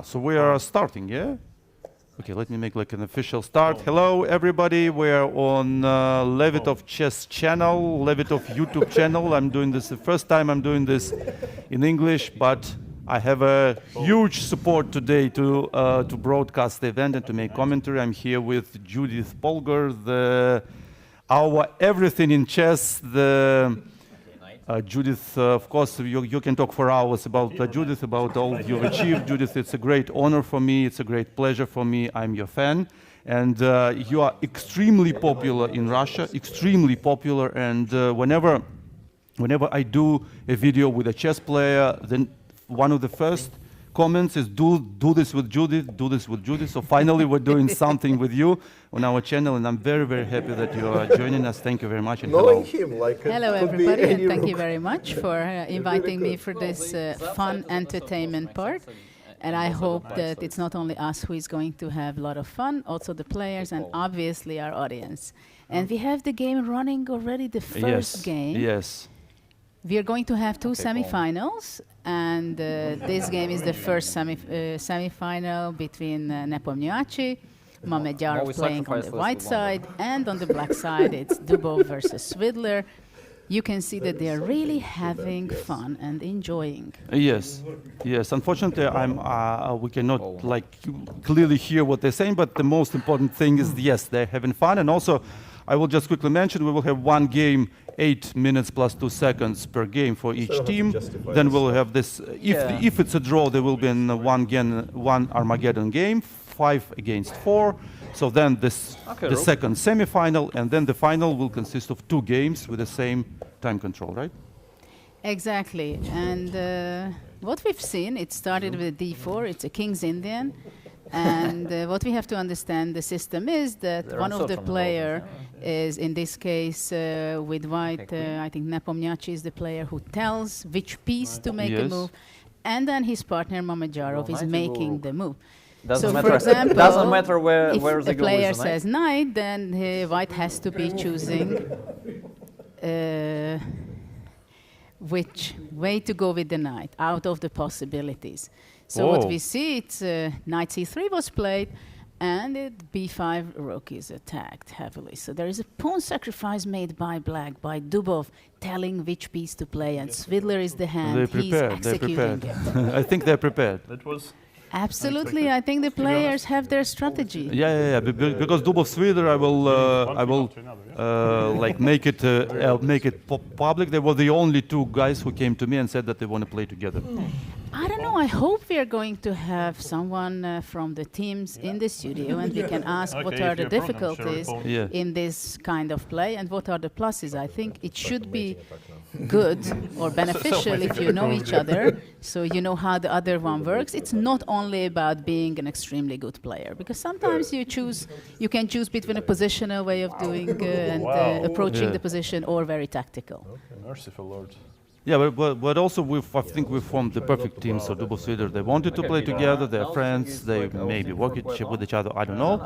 So we are starting, yeah? Okay, let me make like an official start. Hello, everybody. We're on Levitov Chess channel, Levitov YouTube channel. I'm doing this the first time I'm doing this in English, but I have a huge support today to broadcast the event and to make commentary. I'm here with Judit Polgar, our everything in chess, Judith, of course, you can talk for hours about Judith, about all you've achieved. Judith, it's a great honor for me. It's a great pleasure for me. I'm your fan. And you are extremely popular in Russia, extremely popular. And whenever I do a video with a chess player, then one of the first comments is do this with Judith, do this with Judith. So finally, we're doing something with you on our channel, and I'm very, very happy that you are joining us. Thank you very much. And knowing him, like hello, everybody, and thank you very much for inviting me for this fun entertainment part. And I hope that it's not only us who is going to have a lot of fun, also the players and obviously our audience. And we have the game running already, the first game. Yes. We are going to have two semifinals, and this game is the first semifinal between Nepomniachtchi, Mamedyarov playing on the white side, and on the black side it's Dubov versus Svidler. You can see that they are really having fun and enjoying. Yes, yes. Unfortunately, we cannot like clearly hear what they're saying, but the most important thing is yes, they're having fun. And also, I will just quickly mention we will have one game, 8 minutes plus 2 seconds per game for each team. Then we'll have this. If it's a draw, there will be one Armageddon game, 5 against 4. So then the second semifinal, and then the final will consist of 2 games with the same time control, right? Exactly. And what we've seen, it started with d4. It's a King's Indian. And what we have to understand the system is that one of the player is, in this case, with white, I think Nepomniachtchi is the player who tells which piece to make a move. And then his partner, Mamedyarov, is making the move. So, for example, doesn't matter where if the player says knight, then white has to be choosing which way to go with the knight out of the possibilities. So what we see, it's knight c3 was played, and b5 rook is attacked heavily. So there is a pawn sacrifice made by black, by Dubov, telling which piece to play, and Svidler is the hand. He's executing it. I think they're prepared. That was absolutely, I think the players have their strategy. Yeah. Because Dubov+Svidler, I will like make it public. They were the only 2 guys who came to me and said that they want to play together. I don't know. I hope we are going to have someone from the teams in the studio, and we can ask what are the difficulties in this kind of play and what are the pluses. I think it should be good or beneficial if you know each other, so you know how the other one works. It's not only about being an extremely good player, because sometimes you can choose between a positional way of doing and approaching the position or very tactical. okay, merciful Lord. Yeah, but also I think we formed the perfect team. So Dubov+Svidler, they wanted to play together. They're friends. They maybe work with each other. I don't know.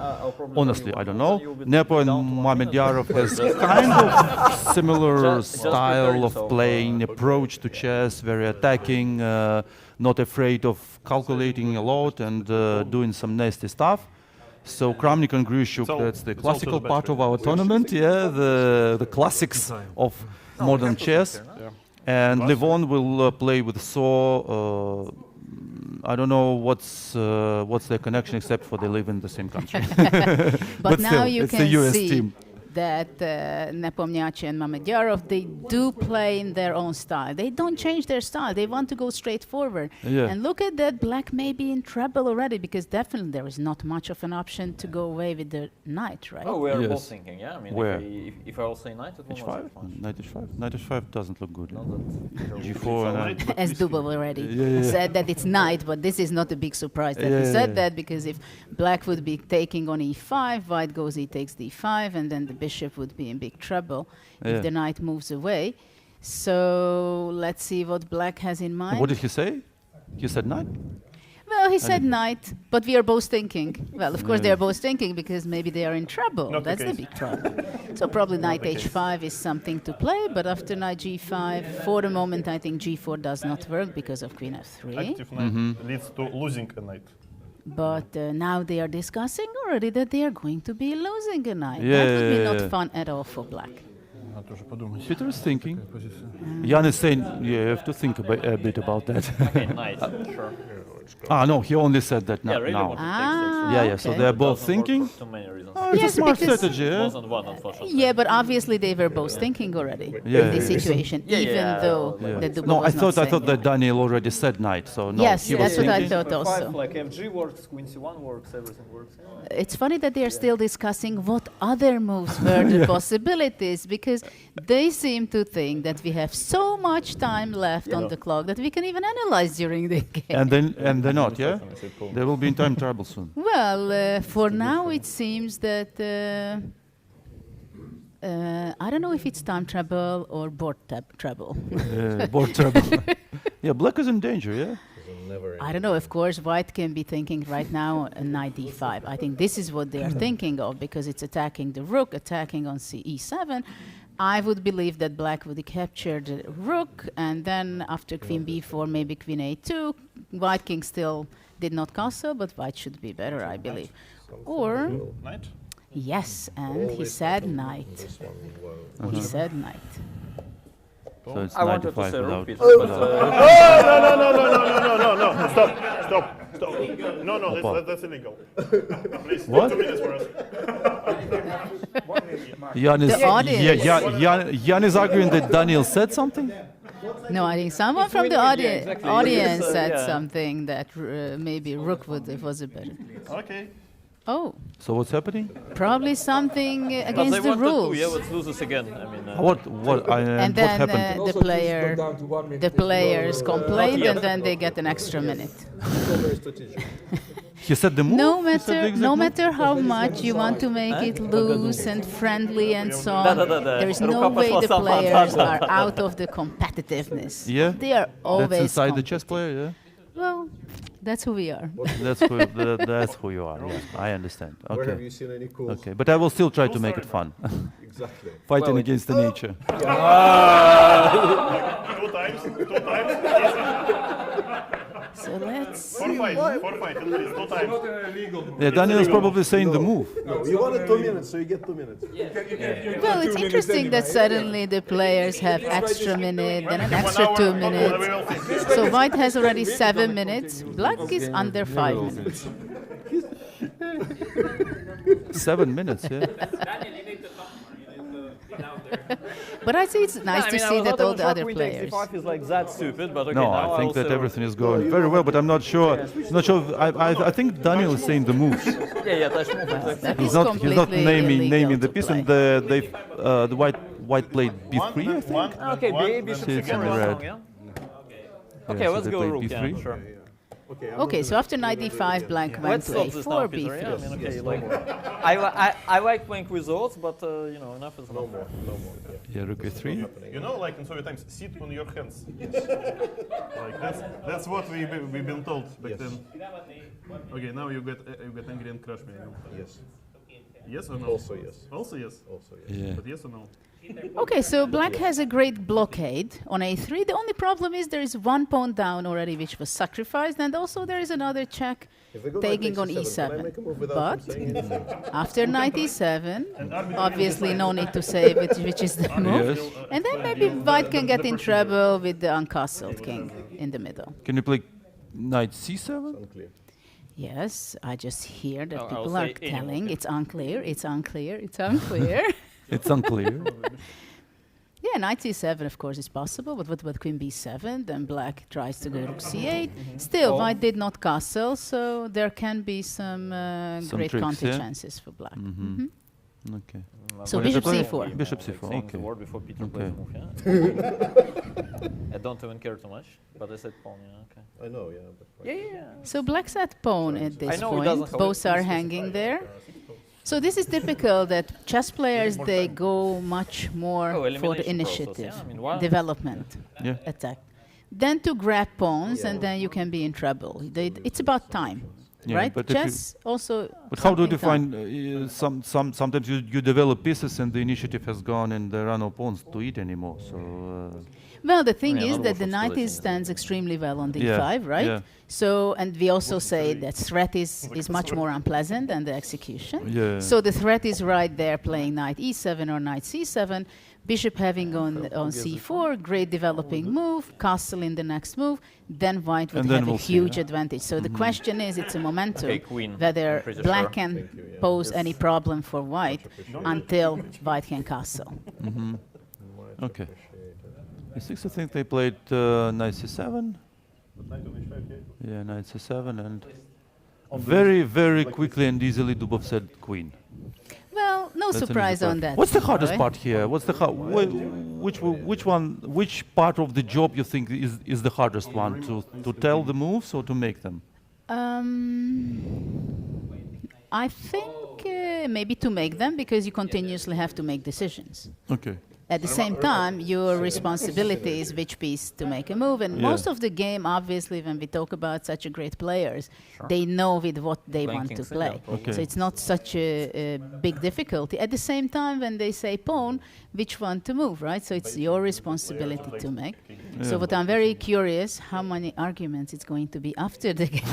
Honestly, I don't know. Nepo and Mamedyarov has kind of similar style of playing, approach to chess, very attacking, not afraid of calculating a lot and doing some nasty stuff. So Kramnik and Grishuk, that's the classical part of our tournament. Yeah, the classics of modern chess. And Levon will play with Saw. I don't know what's their connection, except for they live in the same country. but now still, you it's can the US see team. that Nepomniachtchi and Mamedyarov, they do play in their own style. They don't change their style. They want to go straight forward. Yeah. And look at that, black may be in trouble already, because definitely there is not much of an option to go away with the knight, right? Oh, we are both thinking, yeah. I mean, if I will say knight, it will H5? Knight H5? Knight H5 doesn't look good. G4. As Dubov already said that it's knight, but this is not a big surprise that he said that, because if black would be taking on e5, white goes, he takes d5, and then the bishop would be in big trouble if the knight moves away. So let's see what black has in mind. What did he say? He said knight? Well, Well, he said knight, but we are both thinking. Well, of course, they are both thinking because maybe they are in trouble. Not the That's the case. big trouble. So probably knight h5 is something to play, but after knight g5, for the moment, I think g4 does not work because of queen f3. Active knight leads to losing a knight. But now they are discussing already that they are going to be losing a knight. Yeah, That would be yeah, not yeah. fun at all for black. Надо тоже подумать. Peter is thinking. Jan is saying, yeah, you have to think a bit about that. Okay, knight, sure. No, he only said that Yeah, really now. want to take 6. Yeah, so okay. they're both Doesn't work thinking. for too many reasons. Oh, it's Yes, a smart because- strategy, yeah? More than one, unfortunately. Yeah, but obviously they were both thinking already Yeah, in this yeah. situation, Yeah, even yeah, though yeah. the Dubov No, was I not thought saying that Daniel already said knight, so no, Yes, he was that's what I thinking. thought also. Like FG works, Queen C1 works, everything works. It's funny that they are still discussing what other moves were the possibilities, because they seem to think that we have so much time left on the clock that we can even analyze during the game. And they're not, yeah? They will be in time trouble soon. Well, for now it seems that I don't know if it's time trouble or board trouble. Board trouble. Yeah, black is in danger, yeah? I don't know. Of course, white can be thinking right now knight d5. I think this is what they are thinking of because it's attacking the rook, attacking on e7. I would believe that black would capture the rook, and then after queen b4, maybe queen a2. White king still did not castle, but white should be better, I believe. Or Knight? yes, and he said knight. He said knight. So it's I wanted to 95 say without... rook, Peter, but No. Stop. No, that's illegal. Please, What? 2 minutes for us. Jan is, The audience. Jan is arguing that Daniel said something? No, I think someone It's from the winning, yeah, exactly. audience It's, said yeah. something that maybe rook would it was a better. Okay. Oh, So what's happening? probably something but they against the wanted rules. to, yeah, let's do this again. I mean, What And what then happened? the players complained, and then they get an extra minute. He said the move? No He said the matter, exact no move? matter how much you want to make it loose and friendly and so on, there is no way the players are out of the competitiveness. Yeah? They are always. That's inside the chess player, yeah? Well, that's who we are. That's who you are, yeah. I understand. Where have Okay. you seen any calls? Okay, but I will still try to make it fun. Exactly. Fighting Well, against the nature. 2 times. So let's. Forfeit, please, 2 times. Yeah, Daniel is probably saying the move. No, you wanted 2 minutes, so you get 2 minutes. Well, it's interesting that suddenly the players have extra minute, then an extra 2 minutes. So white has already 7 minutes. Black is under 5 minutes. 7 minutes, yeah. But I see it's nice to see that all the other players. is like that stupid, but okay, No, now I think that also- everything is going very well, but I'm not sure. I think Daniel is saying the moves. Yeah, touch move. Exactly. That He's is not completely naming illegal the to piece, play. and the white played b3, I think. Okay, bishop It's in c4 the is red. wrong, yeah? Okay, so let's they go played rook, yeah, b3. sure. Okay, so after knight d5, black went Let's to stop this now, a4, Peter. Yeah, I b3. mean, okay, like, I like playing wresults, but you know, enough is enough. Yeah, rook a3. You know, like in Soviet times, sit on your hands. Like that's what we've been told back then. Okay, now you get angry and crush me. Yes. Yes or no? Also yes. Also yes. Also yes. Yeah. But yes or no? Okay, so black has a great blockade on a3. The only problem is there is one pawn down already, which was sacrificed, and also there is another check If they go taking knight on Can I e7. make a move without But him saying anything? after knight e7, obviously no need to say which is the move. Yes. And then maybe white can get in trouble with the uncastled king in the middle. Can you play knight c7? Unclear. Yes, I just hear that I'll people say are any telling move, it's unclear, it's unclear, it's unclear. It's unclear. Yeah, knight c7, of course, is possible, but what about queen b7? Then black tries to go rook c8. Still, white did not castle, so there can be some great tricks, counter yeah? chances for black. Okay. So What did bishop they play? c4. Bishop Like c4, saying okay. the word before Peter Okay. plays the move, yeah? I don't even care too much, but I said pawn, yeah, okay. I know, yeah. But Yeah. So black's at pawn at I this know it doesn't point. have Both it. are hanging there. So this is typical that chess players, they go much more Oh, for the elimination process, initiative, yeah, I mean, why- development, Yeah. attack. then to grab pawns, and then you can be in trouble. It's about time, right? But Chess also. But how do you something define sometimes you develop pieces and the initiative has gone and there are no pawns to eat anymore. So well, the thing Yeah, is not that the also knight splitting, stands extremely well on Yeah, d5, right? yeah. So, and we also say that threat is much more unpleasant than the execution. Yeah. So the threat is right there, playing knight e7 or knight c7, bishop having on c4, great developing move, castle in the next move, then white would And then have a we'll see, huge yeah. advantage. So the question is, it's a momentum, Okay, queen. whether Pretty black sure. can pose any problem for white until white can castle. okay. E6, I think they played knight c7. Yeah, knight c7, and very quickly and easily Dubov said queen. Well, no That's an surprise easy on part. that. What's the hardest right? part here? What's the which part of the job you think is the hardest one to tell the moves or to make them? I think maybe to make them, because you continuously have to make decisions. Okay. At the same time, your responsibility is which piece to make a move. And Yeah. most of the game, obviously, when we talk about such a great players, they know with what they Playing want to king play. single. Okay. So it's not such a big difficulty. At the same time, when they say pawn, which one to move, right? So it's your responsibility to make. So what I'm very curious, how many arguments it's going to be after the game.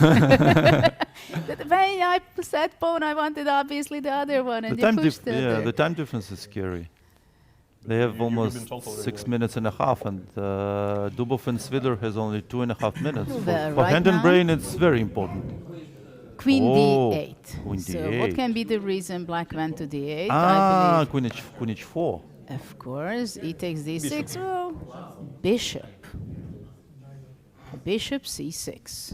That way I said pawn, I wanted obviously the other one, and you pushed the other. the time difference is scary. They have almost 6 minutes and a half, and Dubov and Svidler has only 2.5 minutes. Well, For right hand and now- brain, it's very important. Queen Oh, d8. queen So d8. what can be the reason black went to d8? I Ah, believe, queen h4. of course, e takes d6. Well, bishop. Bishop c6.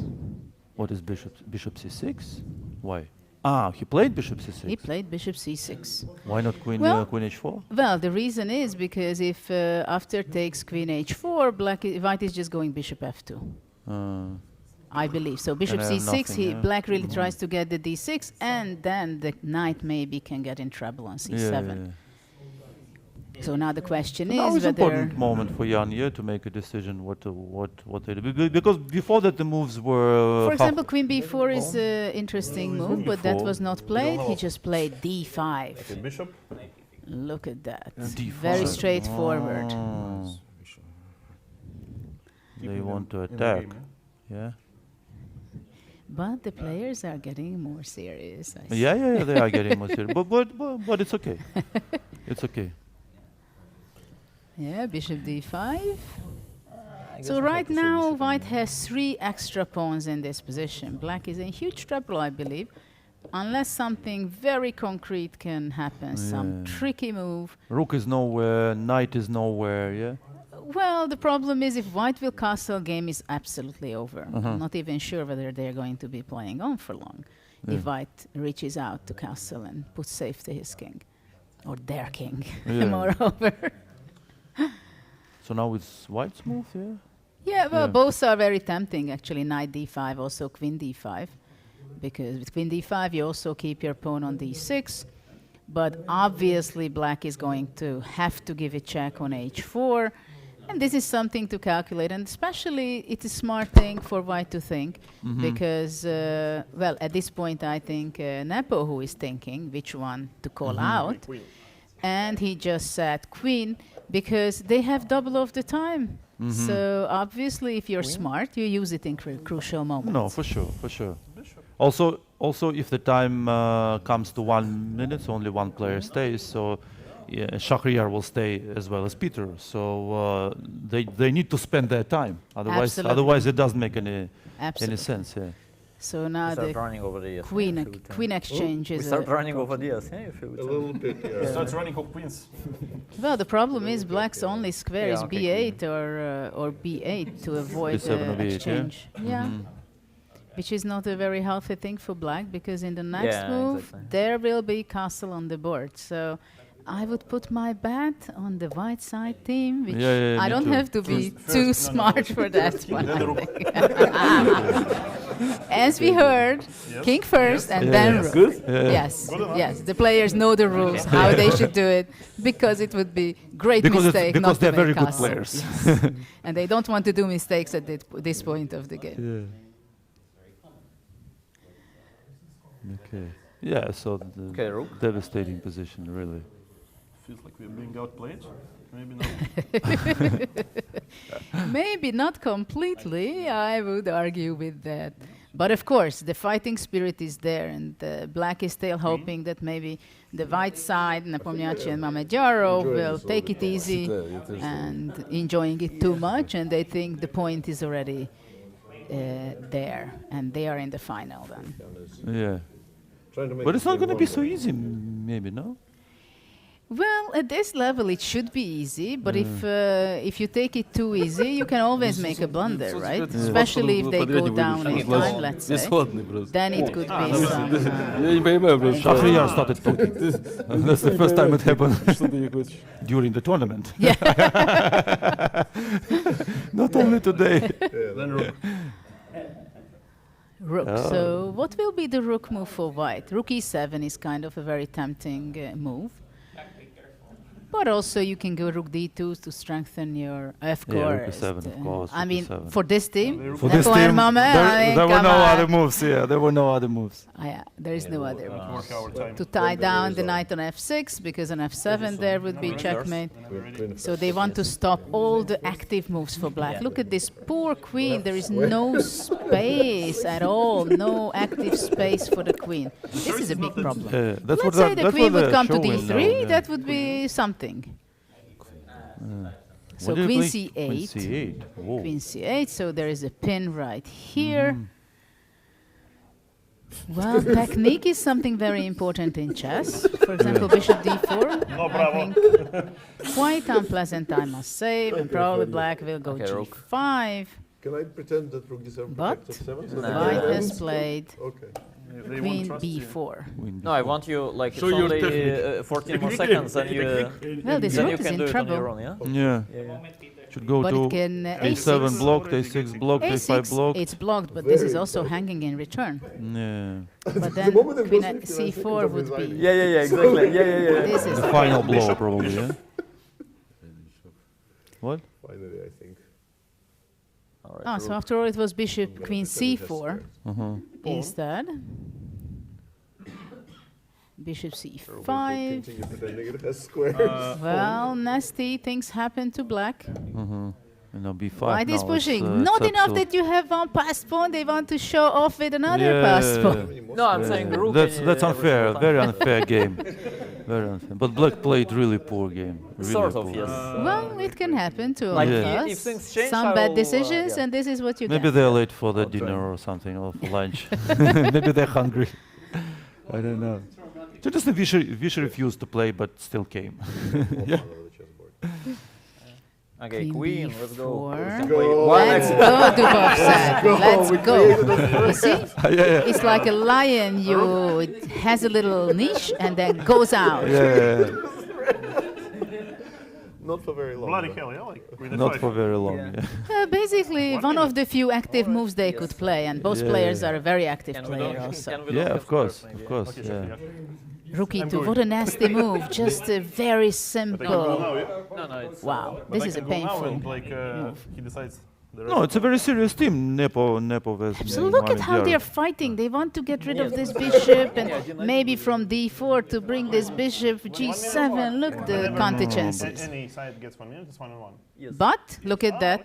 What is bishop c6? Why? Ah, he played bishop c6. He played bishop c6. Why not queen Well- queen h4? Well, the reason is because if after takes queen h4, white is just going bishop f2. I believe. So bishop I have c6, nothing, yeah. black really tries to get the d6, and then the knight maybe can get in trouble on c7. So now the question Now is is whether... important moment for Jan here to make a decision what they do. Because before that the moves were For example, queen b4 is an interesting move, but that b4. was not played. He just played d5. Okay, bishop. Look at that. D5. Very straightforward. They want to in the attack. game, Yeah. But the players are getting more serious. I see. Yeah, they are getting more serious. But it's okay. It's okay. Yeah, bishop d5. So right now, white has 3 extra pawns in this position. Black is in huge trouble, I believe, unless something very concrete can happen, some tricky move. Rook is nowhere, knight is nowhere, yeah? Well, the problem is if white will castle, game is absolutely over. I'm not even sure whether they're going to be playing on for long. If white reaches out to castle and puts safe to his king, or their king, Yeah. moreover. So now it's white's move, yeah? Yeah, well, Yeah. both are very tempting, actually. Knight d5, also queen d5. Because with queen d5, you also keep your pawn on d6. But obviously, black is going to have to give a check on h4. And this is something to calculate. And especially, it's a smart thing for white to think. Because, well, at this point, I think Nepo who is thinking which one to call out. And he just said queen, because they have double of the time. So obviously, if you're smart, you use it in crucial moments. No, for sure, for sure. Also, if the time comes to 1 minute, only one player stays. So Shahryar will stay as well as Peter. So they need to spend their time. Absolutely. Otherwise it doesn't make any Absolutely. sense. Yeah. So now Start the running over the queen exchange We is start running over the yeah, if you would A say. little bit, yeah. Starts running off queens. well. The problem is black's only square Yeah, is okay, b8 or b8 to avoid B7 or B8, yeah? exchange. Yeah. Which is not a very healthy thing for black, because in the next Yeah, move exactly. there will be castle on the board. So I would put my bet on the white side team, which Yeah, I me don't too. have to be too smart for that one. Then I rook. think. As we heard, king first and then rook. Good? Yes, yes. The players know the rules, how they should do it, because it would be great mistake because not to they're very make good castle. players. Yes. And they don't want to do mistakes at this point of the game. Yeah. Okay. Yeah. So the Okay, rook. devastating position, really. Feels like we're being outplayed. Maybe not. Maybe not completely, I would argue with that. But of course, the fighting spirit is there, and Black is still hoping that maybe the white side, Nepomniachtchi and Mamedyarov, will take it easy and enjoying it too much, and they think the point is already there, and they are in the final then. Yeah. Trying to make But it it's not play going to be one so way. easy, maybe, no? Well, at this level, it should be easy, but if you take it too easy, you can always make a blunder, right? Especially if they go down in time, let's say. Then it could be some... Shahryar started talking. That's the first time it happened during the tournament. Yeah. Not only today. Then rook. Rook. So what will be the rook move for white? Rook e7 is kind of a very tempting move. But also you can go rook d2 to strengthen your, of Yeah, rook course. e7, of course, I rook mean, e7. for this team, For this Nepo team, and Mame, I mean, there were come no on. other moves. Yeah, there were no other moves. Yeah, there is no other move. Work our time. To tie down the knight on f6, because on f7 there would be checkmate. So they want to stop all the active moves for black. Look at this poor queen. There is no space at all. No active space for the queen. This is a big problem. That's Let's what say the that's queen what would come to they're d3. showing now, yeah. That would be something. So What did queen they c8. play? Queen c8. Whoa. Queen c8. So there is a pin right here. Well, technique is something very important in chess. For example, bishop d4. No I bravo. think quite unpleasant, I must say. And probably black will go Okay, rook. g5. Can I pretend that rook d7 But protects f7? So No. that White they has win? played Okay. They won't queen trust you. b4. No, I want you, like, Show it's your only technique. 14 more seconds, and you, Well, this then you rook is can do in it on your trouble. own, yeah? Yeah. Should go But to it can a7 a6. blocked, a6 blocked, a5 a6, blocked. it's blocked, but this is Very also hanging in return. Yeah. But The then moment it queen goes at 59 seconds c4 of would be... resigning. Yeah, exactly. Yeah. This is The final blow, probably. Yeah. What? Finally, I think. All right, Oh, so rook. after all, it was bishop queen c4 Uh-huh. instead. Bishop Or we can c5. continue pretending it has squares. Well, nasty things happen to black. Uh-huh. And now b5 White is now, pushing. it's, Not it's enough up to- that you have one passed pawn. They want to show off with another Yeah, passed yeah, pawn. No, I'm saying rook. That's and that's you- unfair. every Very single time. unfair game. Very unfair. But black played really poor game. Really Sort of, poor. yes. Well, it can happen to all Like, of Yeah. us. if things change, Some I bad will, decisions, yeah. and this is what you Maybe get. they're late for the I'll try. dinner or something, or for lunch. Maybe they're hungry. I don't know. So just Vishy refused to play, but still came. Yeah. Okay, Queen queen, let's go. b4. We can Go. play one Let's exit. go, Dubov said. Let's we go. created You see? Yeah. It's like a lion. It has a little niche and then goes out. Yeah. Not for very long. Bloody though. hell, yeah, like queen Not f5. for very long. Yeah. Yeah. Basically, one of the few active moves they could play, and both Yeah. players are a very active Can we player don't- also. can we Yeah, don't of have course, first, of maybe? course. Okay, Yeah. sure, yeah. Rook e2, going. what a nasty move. Just a very But I can go simple. now, yeah? No, it's... Wow, But this I is a can go now painful. and, like, he decides the rest No, it's a very serious team. Nepo versus So look at how Mamedyarov. they're fighting. They want to get rid of this bishop and maybe from d4 to bring this bishop g7. Look the contingencies. Any side gets 1 minute, it's 1-on-1. But look at that.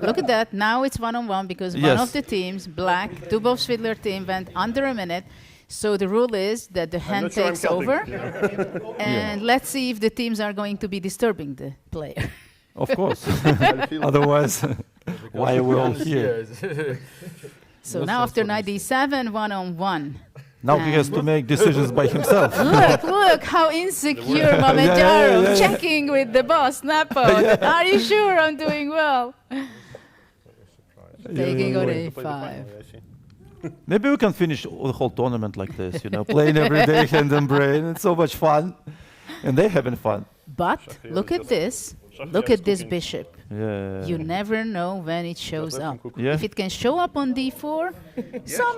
Look at that. Now it's one-on-one because one Yes. of the teams, black, Dubov+Svidler team, went under a minute. So the rule is that the hand not sure I'm takes counting. over. And let's see if the teams are going to be disturbing the player. Of course. Otherwise, why are we all here? So now after knight d7, one-on-one. Now he has to make decisions by himself. Look how insecure Mamedyarov, yeah. checking with the boss, Nepo. Are you sure I'm doing well? Taking on a5. Maybe we can finish the whole tournament like this, playing every day, hand and brain. It's so much fun. And they're having fun. But look at this. Look at this bishop. Yeah. You never know when it shows up. Yeah. If it can show up on d4, some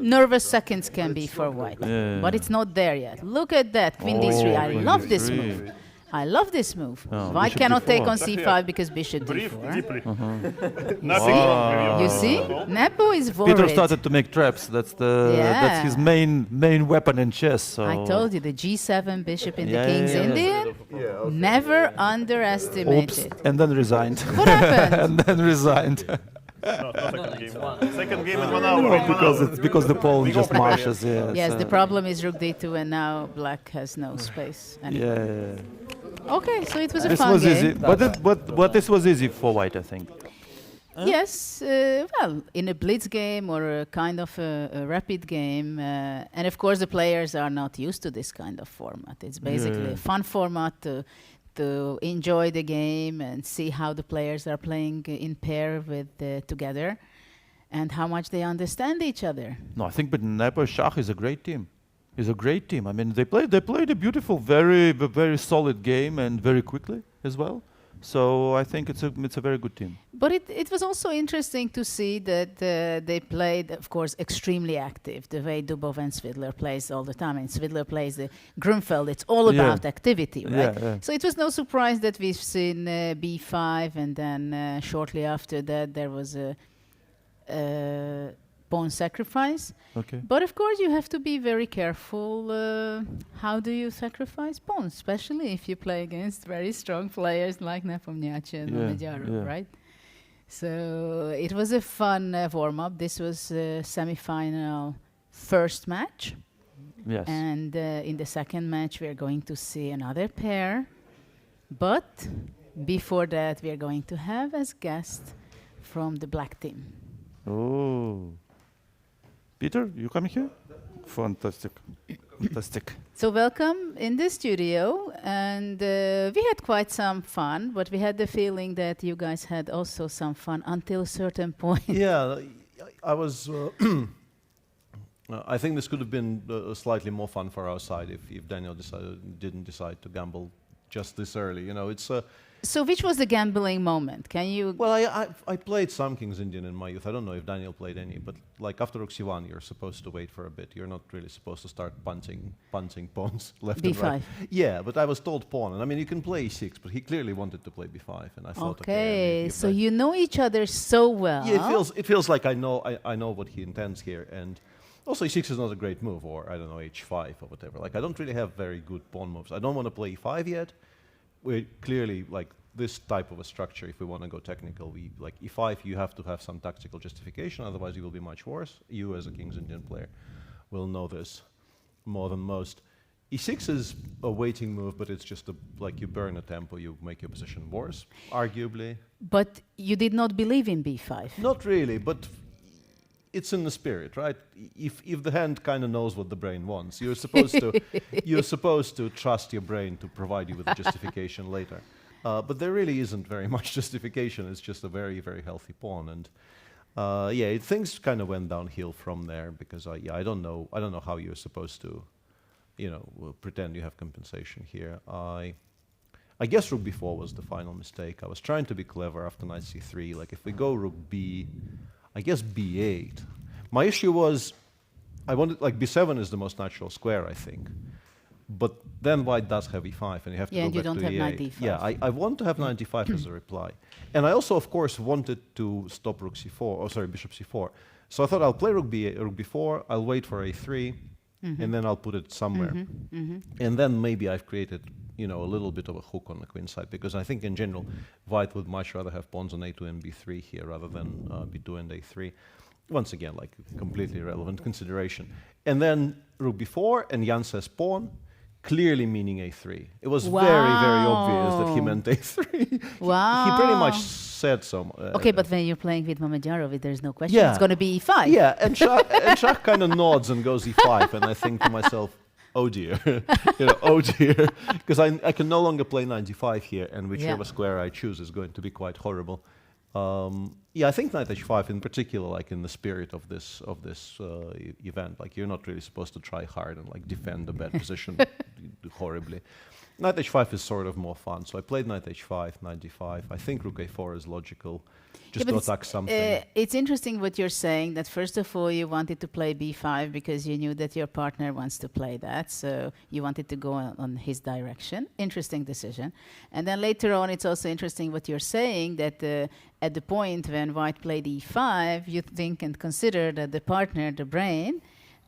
nervous seconds can be for white. Yeah. But it's not there yet. Look at that. Queen d3. I Queen love this d3. move. I love this move. Oh, White bishop cannot take d4. on c5 because bishop Breathe d4. deeply. See? You see? Nepo is worried. Peter started to make traps. That's his Yeah. main weapon in chess. So I told you, the g7 bishop in the Yeah, King's yeah, yeah. Indian. Yeah, okay. Never underestimate Oops, it. and then resigned. What happened? And then resigned. No, second game. Second game in 1 No, hour. because the pawn We go just prepare, mashes. Yeah. Yes, so- the problem is rook d2, and now black has no space anymore. Yeah. Okay, so it was a This fun was game. easy, but this was easy for white, I think. Yes, well, in a blitz game or a kind of a rapid game, and of course the players are not used to this kind of format. It's basically Yeah. a fun format to enjoy the game and see how the players are playing in pair with together, and how much they understand each other. No, I think, but Nepo+Shakh is a great team. Is a great team. I mean, they played a beautiful, very solid game and very quickly as well. So I think it's a very good team. But it was also interesting to see that they played, of course, extremely active, the way Dubov and Svidler plays all the time. And Svidler plays the Grunfeld. It's all Yeah. about activity, right? Yeah, yeah. So it was no surprise that we've seen b5, and then shortly after that there was a pawn sacrifice. Okay. But of course you have to be very careful. How do you sacrifice pawns, especially if you play against very strong players like Nepomniachtchi and Yeah, Mamedyarov, yeah. right? So it was a fun warm-up. This was semi-final first match. Yes. And in the second match, we are going to see another pair. But before that, we are going to have as guest from the black team. Oh. Peter, you coming here? Fantastic. Fantastic. So welcome in the studio. And we had quite some fun, but we had the feeling that you guys had also some fun until a certain point. Yeah, I was. I think this could have been slightly more fun for our side if Daniel didn't decide to gamble just this early. You know, it's. So which was the gambling moment? Can you... Well, I played some King's Indian in my youth. I don't know if Daniel played any, but like after Rook C1, you're supposed to wait for a bit. You're not really supposed to start punching pawns left and right. B5. Yeah, but I was told pawn, and I mean you can play E6, but he clearly wanted to play B5, and I thought, Okay, if so that- you know each other so well. Yeah, it feels like I know what he intends here, and also E6 is not a great move, or I don't know H5 or whatever. Like I don't really have very good pawn moves. I don't want to play E5 yet. We're clearly like this type of a structure. If we want to go technical, we like E5. You have to have some tactical justification, otherwise you will be much worse. You as a King's Indian player will know this more than most. E6 is a waiting move, but it's just like you burn a tempo, you make your position worse, arguably. But you did not believe in b5. Not really, but it's in the spirit, right? If the hand kind of knows what the brain wants, you're supposed to trust your brain to provide you with a justification later. But there really isn't very much justification. It's just a very, very healthy pawn, and things kind of went downhill from there because I don't know how you're supposed to, pretend you have compensation here. I guess rook b4 was the final mistake. I was trying to be clever after knight c3. Like if we go rook b, I guess b8. My issue was I wanted like b7 is the most natural square, I think. But then white does have e5, and you have to go and you back don't to have e8. knight d5. Yeah, I want to have knight d5 as a reply. And I also, of course, wanted to stop rook c4, bishop c4. So I thought I'll play rook b4, I'll wait for a3, and then I'll put it somewhere. And then maybe I've created, a little bit of a hook on the queen side, because I think in general, white would much rather have pawns on a2 and b3 here rather than b2 and a3. Once again, like completely irrelevant consideration. And then rook b4, and Jan says pawn, clearly meaning a3. It was very, very obvious that he meant a3. Wow. He pretty much said so. Okay, but when you're playing with Mamedyarov, there's no question. Yeah. It's going to be e5. Yeah, and Shakh kind of nods and goes e5, and I think to myself, oh dear, oh dear, because I can no longer play knight d5 here, and whichever square I choose is going to be quite horrible. I think knight h5 in particular, like in the spirit of this event, like you're not really supposed to try hard and like defend a bad position horribly. Knight h5 is sort of more fun, so I played knight h5, knight d5. I think rook a4 is logical, just but to attack something. It's interesting what you're saying, that first of all you wanted to play b5 because you knew that your partner wants to play that, so you wanted to go on his direction. Interesting decision. And then later on it's also interesting what you're saying, that at the point when white played e5, you think and consider that the partner, the brain,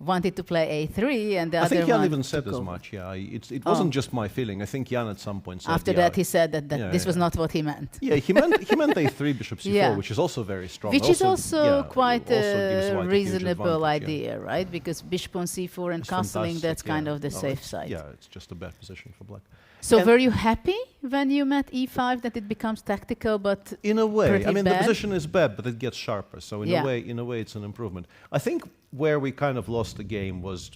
wanted to play a3, and the I other think Jan one even to said as go. much, yeah. It wasn't just my feeling. I think Jan at some point said, After that he said that this was not what he meant. Yeah, he meant a3, bishop c4, Yeah. which is also very strong. Which is also yeah, quite also gives a white a huge reasonable advantage, yeah. idea, right? Because bishop on c4 and It's castling, fantastic, that's kind yeah. of the No, safe it's- side. Yeah, it's just a bad position for black. So And- were you happy when you met e5 that it becomes tactical, but In a way, pretty I mean, bad? the position is bad, but it gets sharper. So Yeah. in a way, it's an improvement. I think where we kind of lost the game was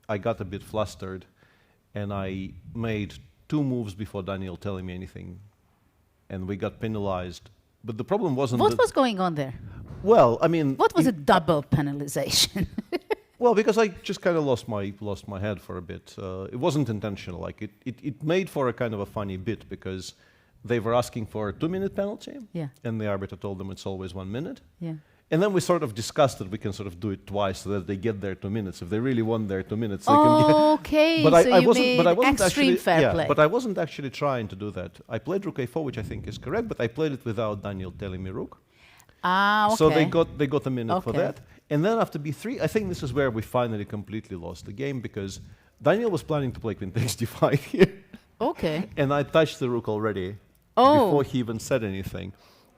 I got a bit flustered, and I made 2 moves before Daniel telling me anything, and we got penalized. But the problem wasn't. what was going on there? Well, I mean, What was a double penalization? Well, because I just kind of lost my head for a bit. It wasn't intentional. Like it made for a kind of a funny bit because they were asking for a 2-minute penalty, Yeah, and the arbiter told them it's always 1 minute. yeah. And then we sort of discussed that we can sort of do it twice so that they get their 2 minutes. If they really want their 2 minutes, they can get. Okay, But so I you wasn't. But I made wasn't extreme actually. fair Yeah, play. but I wasn't actually trying to do that. I played rook a4, which I think is correct. But I played it without Daniel telling me rook. okay. So they got a minute for Okay. that. And then after b3, I think this is where we finally completely lost the game because Daniel was planning to play queen takes d5 here. Okay. And I touched the rook already before he even said anything.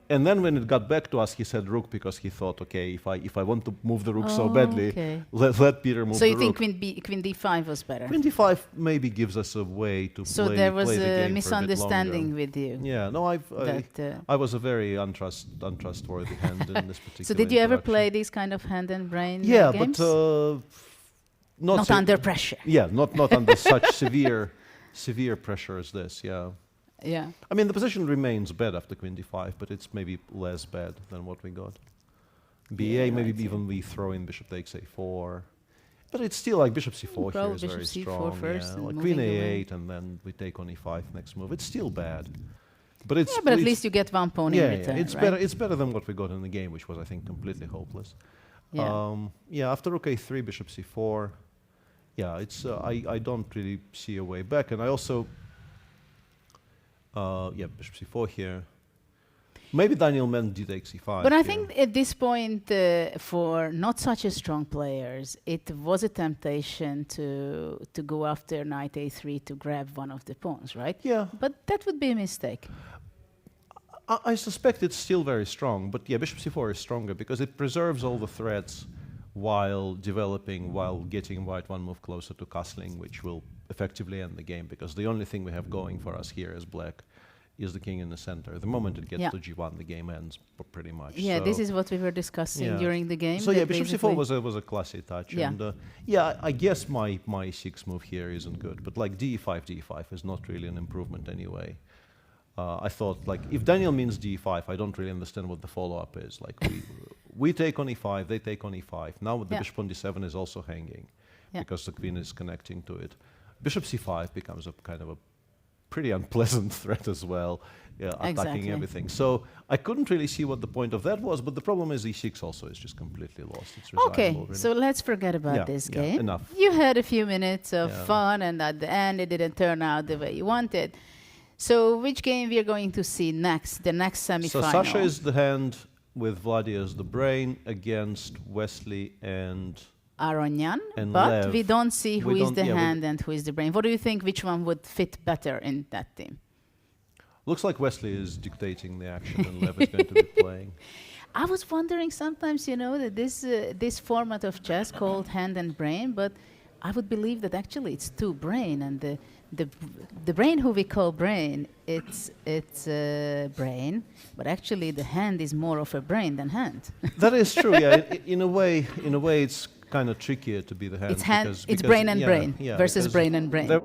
And then when it got back to us, he said rook because he thought, okay, if I want to move the rook so badly, okay. let Peter move So the you think rook. queen d5 was better? Queen d5 maybe gives us a way to So play there was play the game a for a bit misunderstanding longer. with you. Yeah, no, That, I was a very untrustworthy hand in this particular so did you ever interaction. play these kind of hand and brain Yeah, games? but Not under pressure. Yeah, not under such severe pressure as this. Yeah, Yeah. I mean the position remains bad after queen d5, but it's maybe less bad than what we got. BA, Yeah, maybe right, even we throw in bishop takes a4, but it's still like bishop c4 here Probably is bishop very c4 strong. first Yeah, and like queen moving away. a8, and then we take on e5 next move. It's still bad, but it's Yeah, but at it's- least you get one pawn in yeah, return, it's right? better. It's better than what we got in the game, which was I think completely hopeless. Yeah. Yeah, after rook a3, bishop c4. Yeah, it's I don't really see a way back, and I also yeah, bishop c4 here. Maybe Daniel meant d takes e5. But I here. think at this point, for not such a strong players, it was a temptation to go after knight a3 to grab one of the pawns, right? Yeah, But that would be a mistake. I suspect it's still very strong, but yeah, bishop c4 is stronger because it preserves all the threats while developing, while getting white one move closer to castling, which will effectively end the game because the only thing we have going for us here as black is the king in the center. The moment it gets Yeah. to g1, the game ends pretty much. Yeah, so this is what we were discussing Yeah. during the game. So yeah, that bishop basically- c4 was a classy touch, Yeah. and yeah, I guess my e6 move here isn't good, but like d5 is not really an improvement anyway. I thought like if Daniel means d5, I don't really understand what the follow-up is. Like we take on e5, they take on e5. Now the Yeah. bishop on d7 is also hanging Yeah. because the queen is connecting to it. Bishop c5 becomes a kind of a pretty unpleasant threat as well, attacking Exactly. everything. So I couldn't really see what the point of that was, but the problem is e6 also is just completely lost. It's resignable, Okay, really. so let's forget about Yeah, this yeah, game. enough. You had a few minutes of Yeah. fun, and at the end, it didn't turn out the way you wanted. So, which game we are going to see next? The next So semi-final. Sasha is the hand with Vladi as the brain against Wesley and Aronyan, and but Lev. we don't see who We is don't- the yeah, we- hand and who is the brain. What do you think? Which one would fit better in that team? looks like Wesley is dictating the action and Lev is going to be playing. I was wondering sometimes, you know, that this format of chess called hand and brain, but I would believe that actually it's two brain, and the brain who we call brain, it's brain, but actually the hand is more of a brain than hand. That is true. Yeah, in a way, it's kind of trickier to be the hand. It's hand, because it's brain and yeah, brain yeah, versus because brain and brain. there-